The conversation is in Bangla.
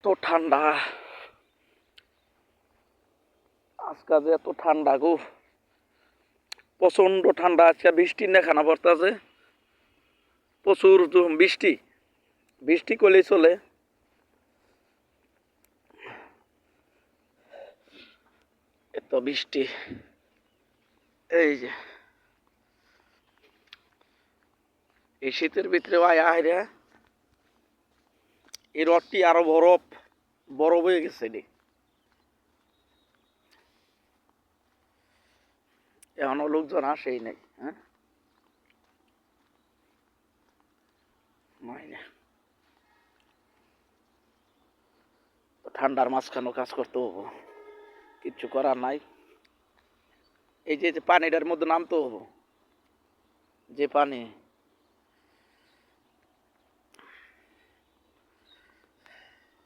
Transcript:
এত ঠান্ডা আজকে, যে এত ঠান্ডা গো, প্রচন্ড ঠান্ডা। আজকে বৃষ্টি দেখানো পড়তেছে, প্রচুর বৃষ্টি। বৃষ্টি করলেই চলে, এত বৃষ্টি। এই যে এই শীতের ভিতরে আয় এই রডটি আরো বরফ বরফ হয়ে গেছে। এখনো লোকজন আসেই নাই। হ্যাঁ, ঠান্ডার মাঝখানেও কাজ করতে হবো, কিচ্ছু করার নাই। এই যে পানিটার মধ্যে নামতে হবো, যে পানি